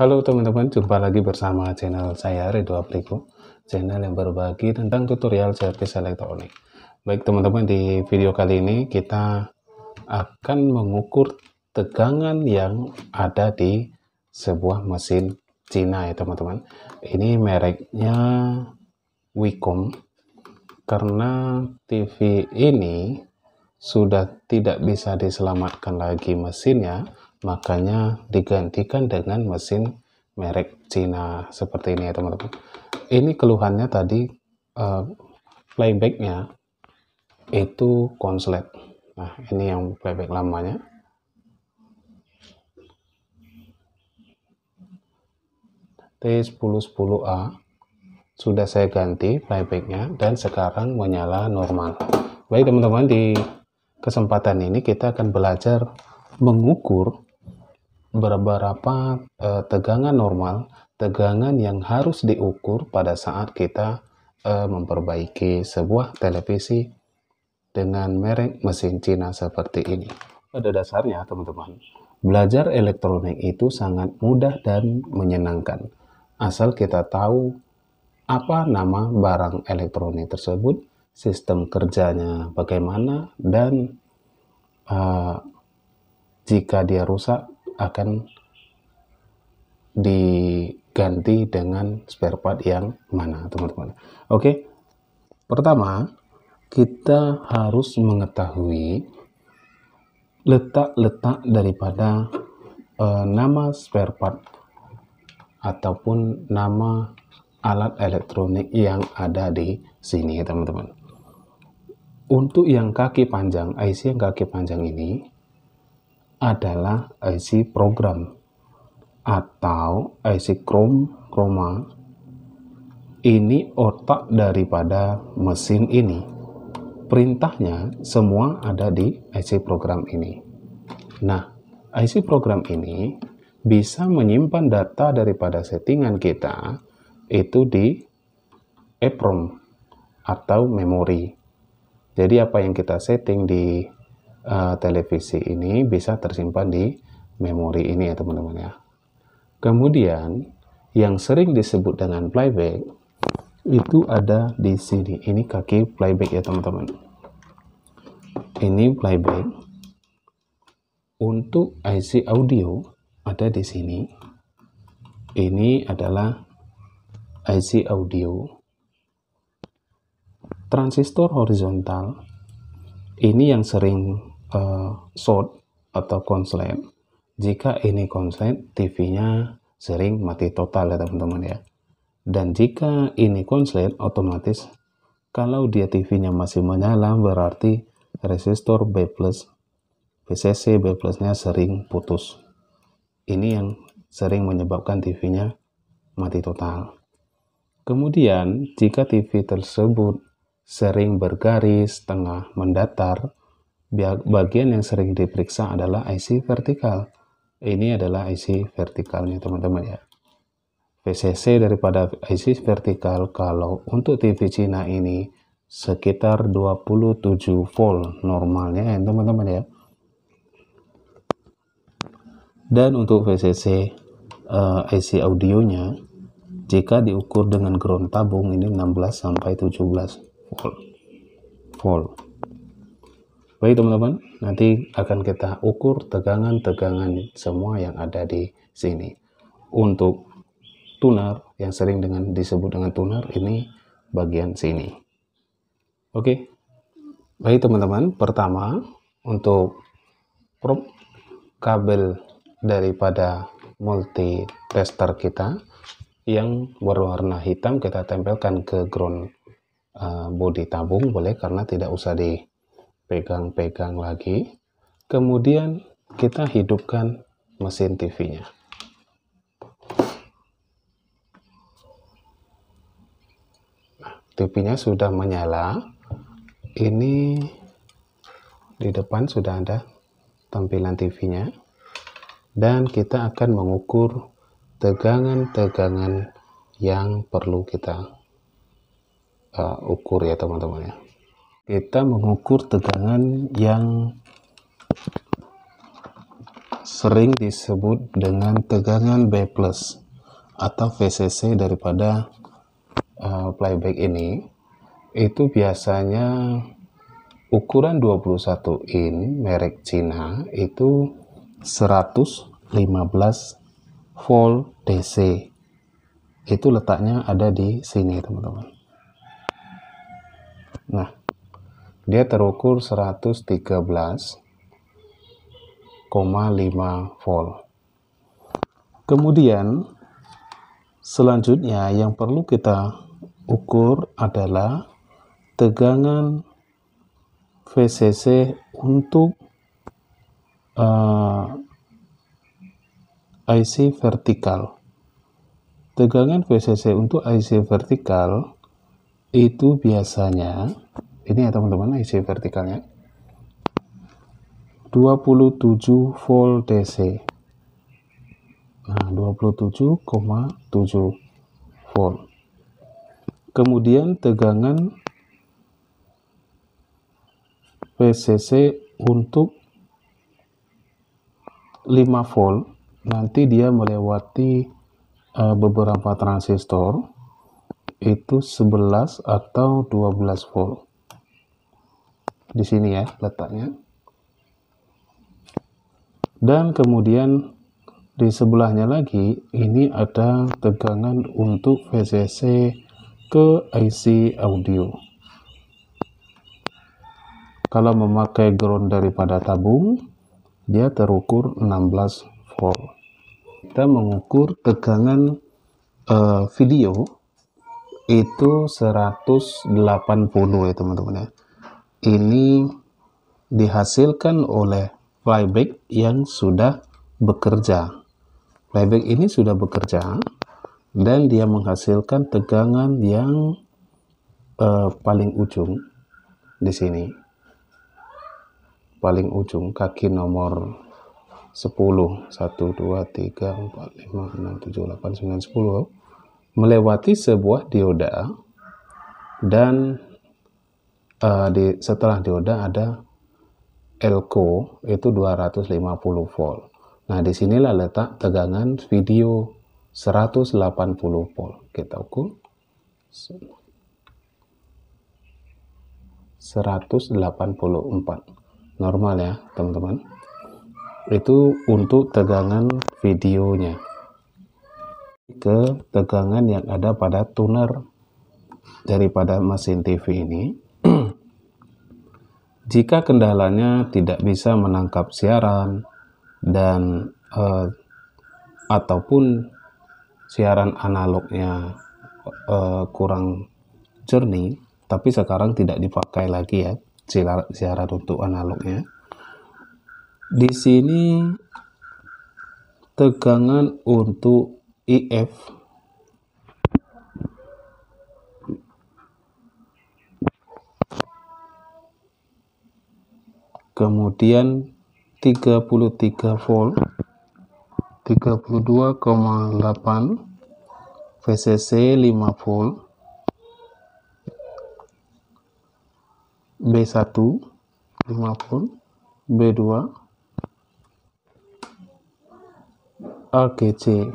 Halo teman-teman, jumpa lagi bersama channel saya Ridho Apliko, channel yang berbagi tentang tutorial servis elektronik. Baik teman-teman, di video kali ini kita akan mengukur tegangan yang ada di sebuah mesin Cina ya teman-teman. Ini mereknya Wicom. Karena TV ini sudah tidak bisa diselamatkan lagi mesinnya, makanya digantikan dengan mesin merek Cina seperti ini ya teman-teman. Ini keluhannya tadi playbacknya itu konslet. Nah, ini yang playback lamanya. T1010A sudah saya ganti playbacknya dan sekarang menyala normal. Baik teman-teman, di kesempatan ini kita akan belajar mengukur beberapa tegangan normal, tegangan yang harus diukur pada saat kita memperbaiki sebuah televisi dengan merek mesin Cina seperti ini. Pada dasarnya teman-teman, belajar elektronik itu sangat mudah dan menyenangkan, asal kita tahu apa nama barang elektronik tersebut, sistem kerjanya bagaimana, dan jika dia rusak akan diganti dengan spare part yang mana teman-teman. Oke, pertama kita harus mengetahui letak-letak daripada nama spare part ataupun nama alat elektronik yang ada di sini teman-teman. Untuk yang kaki panjang, IC yang kaki panjang ini adalah IC program atau IC chroma. Ini otak daripada mesin ini. Perintahnya semua ada di IC program ini. Nah, IC program ini bisa menyimpan data daripada settingan kita itu di EEPROM atau memori. Jadi apa yang kita setting di televisi ini bisa tersimpan di memori ini ya teman-teman ya. Kemudian yang sering disebut dengan playback itu ada di sini. Ini kaki playback ya teman-teman. Ini playback. Untuk IC audio ada di sini. Ini adalah IC audio. Transistor horizontal ini yang sering short atau konslet. Jika ini konslet, TV-nya sering mati total ya teman-teman ya. Dan jika ini konslet, otomatis kalau dia TV-nya masih menyala berarti resistor B+, VCC B+ nya sering putus. Ini yang sering menyebabkan TV-nya mati total. Kemudian jika TV tersebut sering bergaris, tengah mendatar, bagian yang sering diperiksa adalah IC vertikal. Ini adalah IC vertikalnya teman-teman ya. VCC daripada IC vertikal kalau untuk TV Cina ini sekitar 27 volt normalnya ya teman-teman ya. Dan untuk VCC IC audionya jika diukur dengan ground tabung ini 16 sampai 17 volt. Baik teman-teman, nanti akan kita ukur tegangan-tegangan semua yang ada di sini. Untuk tuner yang sering disebut dengan tuner ini bagian sini. Oke. Baik teman-teman, pertama untuk probe kabel daripada multitester kita yang berwarna hitam kita tempelkan ke ground bodi tabung, boleh karena tidak usah dipegang-pegang lagi. Kemudian kita hidupkan mesin TV-nya. Nah, TV-nya sudah menyala. Ini di depan sudah ada tampilan TV-nya. Dan kita akan mengukur tegangan-tegangan yang perlu kita ukur ya teman-teman ya. Kita mengukur tegangan yang sering disebut dengan tegangan B+ atau VCC daripada flyback ini. Itu biasanya ukuran 21 in merek Cina itu 115 volt DC. Itu letaknya ada di sini, teman-teman. Nah, dia terukur 113,5 volt. Kemudian selanjutnya yang perlu kita ukur adalah tegangan VCC untuk IC vertikal. Tegangan VCC untuk IC vertikal itu biasanya, ini ya teman-teman, IC vertikalnya 27 volt DC. Nah, 27,7 volt. Kemudian tegangan VCC untuk 5 volt, nanti dia melewati beberapa transistor, itu 11 atau 12 volt. Di sini ya letaknya. Dan kemudian di sebelahnya lagi, ini ada tegangan untuk VCC ke IC audio. Kalau memakai ground daripada tabung, dia terukur 16 volt. Kita mengukur tegangan video itu 180 ya teman-teman ya. Ini dihasilkan oleh flyback yang sudah bekerja. Flyback ini sudah bekerja dan dia menghasilkan tegangan yang paling ujung di sini. Paling ujung kaki nomor 10, 1, 2, 3, 4, 5, 6, 7, 8, 9, 10 melewati sebuah dioda, dan setelah dioda ada elko itu 250 volt. Nah, disinilah letak tegangan video 180 volt. Kita ukur 184. Normal ya teman-teman. Itu untuk tegangan videonya. Ke tegangan yang ada pada tuner daripada mesin TV ini. Jika kendalanya tidak bisa menangkap siaran dan ataupun siaran analognya kurang jernih, tapi sekarang tidak dipakai lagi ya siaran untuk analognya. Di sini tegangan untuk IF kemudian 33 volt, 32,8, VCC 5 volt, B1 5 volt, B2 AGC.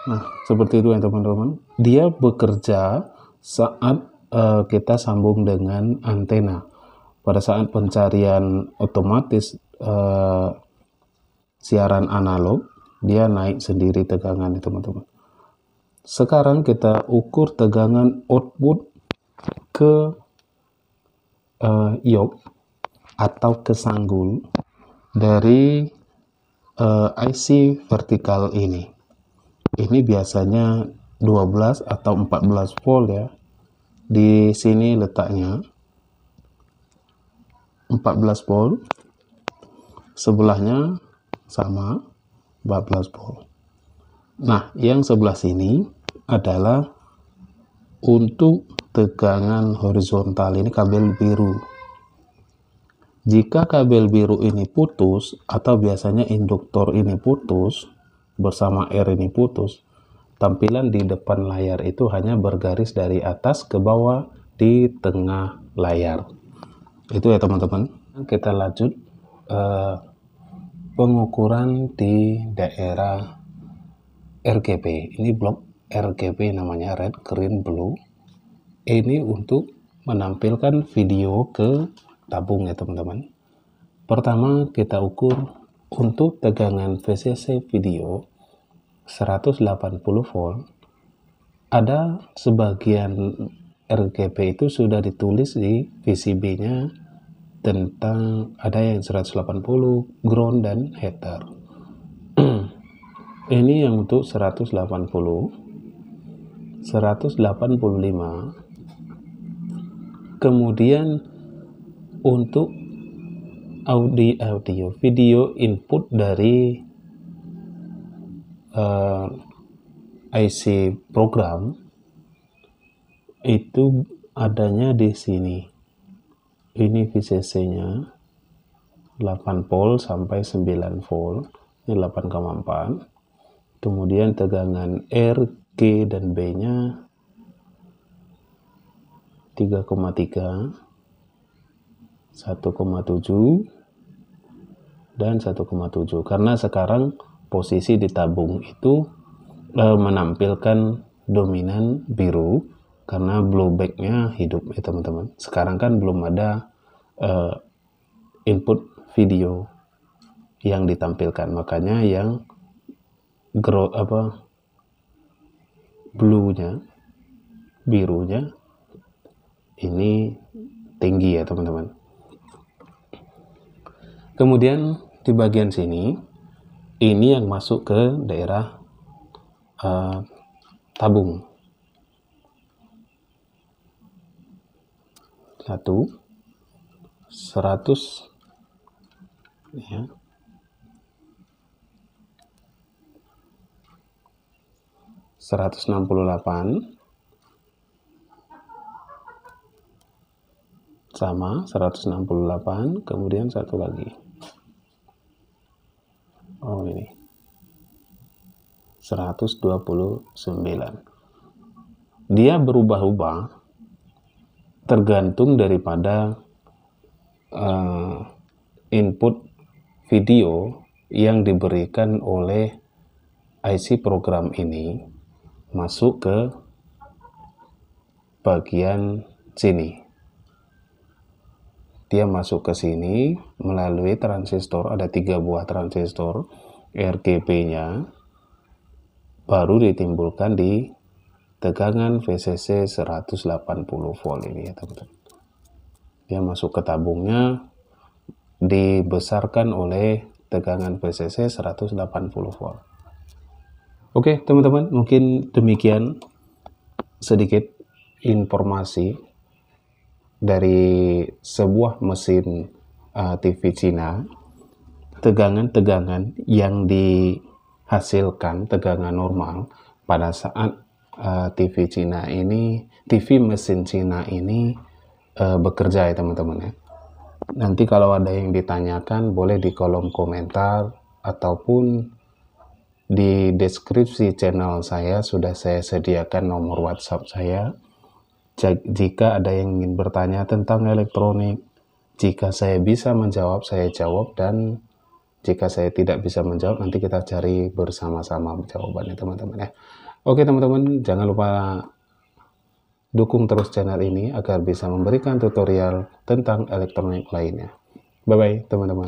Nah, seperti itu ya teman-teman. Dia bekerja saat kita sambung dengan antena. Pada saat pencarian otomatis siaran analog, dia naik sendiri tegangan teman-teman. Sekarang kita ukur tegangan output ke yoke atau ke sanggul dari IC vertikal ini. Ini biasanya 12 atau 14 volt ya. Di sini letaknya 14 volt. Sebelahnya sama 14 volt. Nah, yang sebelah sini adalah untuk tegangan horizontal, ini kabel biru. Jika kabel biru ini putus atau biasanya induktor ini putus bersama R ini putus, tampilan di depan layar itu hanya bergaris dari atas ke bawah di tengah layar. Itu ya teman-teman. Kita lanjut pengukuran di daerah RGB. Ini blok RGB namanya, red, green, blue. Ini untuk menampilkan video ke tabung ya teman-teman. Pertama kita ukur untuk tegangan VCC video 180 volt. Ada sebagian RGB itu sudah ditulis di PCB-nya tentang ada yang 180, ground dan header. Ini yang untuk 180, 185. Kemudian untuk audio video input dari IC program itu adanya di sini. Ini VCC-nya 8 volt sampai 9 volt. Ini 8,4. Kemudian tegangan R, G dan B-nya 3,3, 1,7 dan 1,7. Karena sekarang posisi di tabung itu menampilkan dominan biru karena blue back-nya hidup ya teman-teman. Sekarang kan belum ada input video yang ditampilkan, makanya yang blue-nya, birunya ini tinggi ya teman-teman. Kemudian di bagian sini ini yang masuk ke daerah tabung. 100 ya. 168 sama 168, kemudian satu lagi. Oh ini 129. Dia berubah-ubah tergantung daripada input video yang diberikan oleh IC program ini masuk ke bagian sini. Dia masuk ke sini melalui transistor, ada 3 buah transistor RGB-nya, baru ditimbulkan di tegangan VCC 180 volt ini ya teman-teman. Dia masuk ke tabungnya, dibesarkan oleh tegangan VCC 180 volt. Oke teman-teman, mungkin demikian sedikit informasi dari sebuah mesin TV Cina. Tegangan-tegangan yang dihasilkan, tegangan normal pada saat TV Cina ini, TV mesin Cina ini bekerja ya teman-teman ya. Nanti kalau ada yang ditanyakan boleh di kolom komentar ataupun di deskripsi channel saya sudah saya sediakan nomor WhatsApp saya. Jika ada yang ingin bertanya tentang elektronik, jika saya bisa menjawab, saya jawab, dan jika saya tidak bisa menjawab, nanti kita cari bersama-sama jawabannya teman-teman ya. Oke teman-teman, jangan lupa dukung terus channel ini agar bisa memberikan tutorial tentang elektronik lainnya. Bye-bye teman-teman.